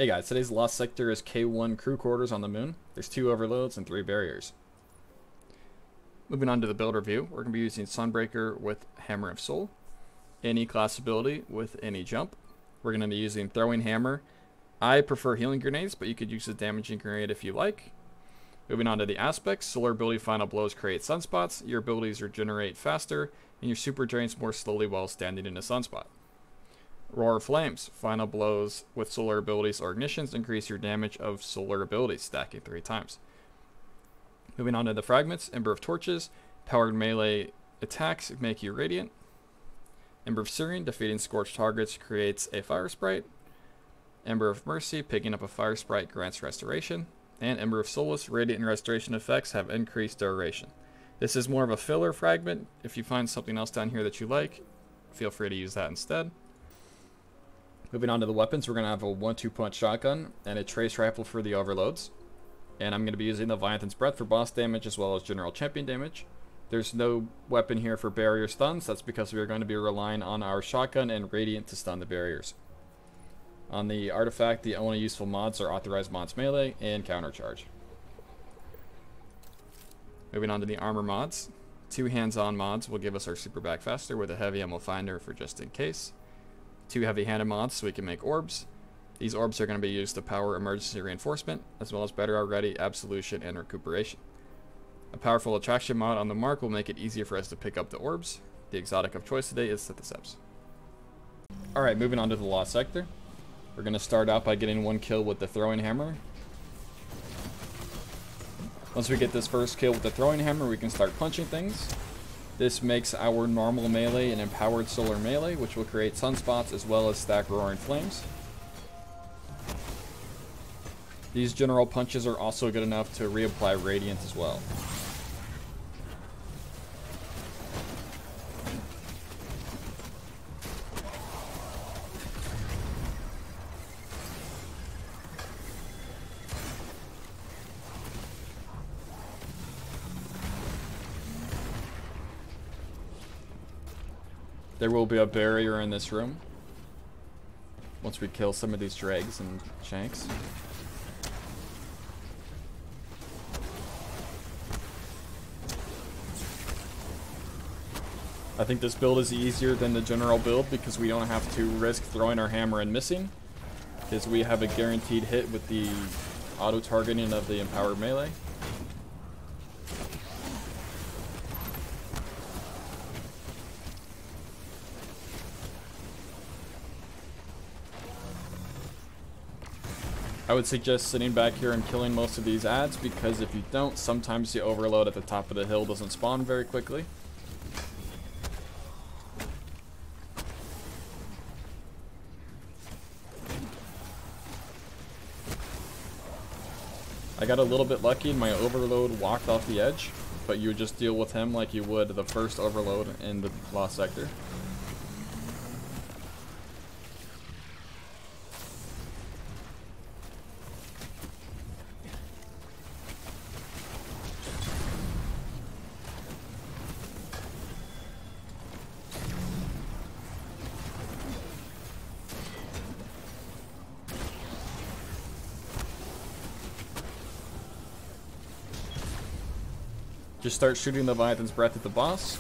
Hey guys, today's lost sector is K1 crew quarters on the moon. There's 2 overloads and 3 barriers. Moving on to the build review, we're going to be using Sunbreaker with Hammer of Soul, any class ability with any jump. We're going to be using Throwing Hammer. I prefer healing grenades, but you could use a damaging grenade if you like. Moving on to the aspects, Solar ability Final Blows create sunspots, your abilities regenerate faster, and your super drains more slowly while standing in a sunspot. Roar of Flames. Final blows with solar abilities or ignitions increase your damage of solar abilities, stacking 3 times. Moving on to the fragments. Ember of Torches. Powered melee attacks make you radiant. Ember of Syrian. Defeating scorched targets creates a fire sprite. Ember of Mercy. Picking up a fire sprite grants restoration. And Ember of Solace. Radiant and restoration effects have increased duration. This is more of a filler fragment. If you find something else down here that you like, feel free to use that instead. Moving on to the weapons, we're going to have a 1-2 punch shotgun and a trace rifle for the overloads. And I'm going to be using the Leviathan's Breath for boss damage as well as general champion damage. There's no weapon here for barrier stuns. That's because we are going to be relying on our shotgun and radiant to stun the barriers. On the artifact, the only useful mods are authorized mods melee and countercharge. Moving on to the armor mods. 2 hands-on mods will give us our super back faster with a heavy ammo finder for just in case. 2 heavy-handed mods so we can make orbs. These orbs are going to be used to power emergency reinforcement, as well as better already, absolution, and recuperation. A powerful attraction mod on the mark will make it easier for us to pick up the orbs. The exotic of choice today is Syntheseps. Alright, moving on to the lost sector. We're going to start out by getting 1 kill with the throwing hammer. Once we get this first kill with the throwing hammer, we can start punching things. This makes our normal melee an empowered solar melee, which will create sunspots as well as stack roaring flames. These general punches are also good enough to reapply radiant as well. There will be a barrier in this room once we kill some of these dregs and shanks. I think this build is easier than the general build because we don't have to risk throwing our hammer and missing, because we have a guaranteed hit with the auto-targeting of the empowered melee. I would suggest sitting back here and killing most of these adds, because if you don't, sometimes the overload at the top of the hill doesn't spawn very quickly. I got a little bit lucky and my overload walked off the edge, but you would just deal with him like you would the first overload in the lost sector. Just start shooting the Leviathan's Breath at the boss.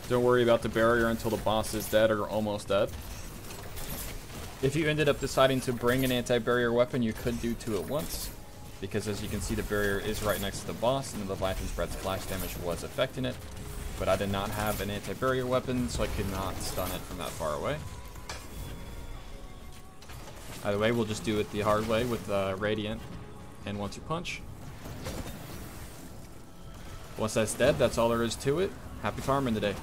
Don't worry about the barrier until the boss is dead or almost dead. If you ended up deciding to bring an anti-barrier weapon, you could do 2 at once, because as you can see, the barrier is right next to the boss, and the Leviathan's Breath's splash damage was affecting it. But I did not have an anti-barrier weapon, so I could not stun it from that far away. Either way, we'll just do it the hard way with Radiant and 1-2 punch. Once that's dead, that's all there is to it. Happy farming today.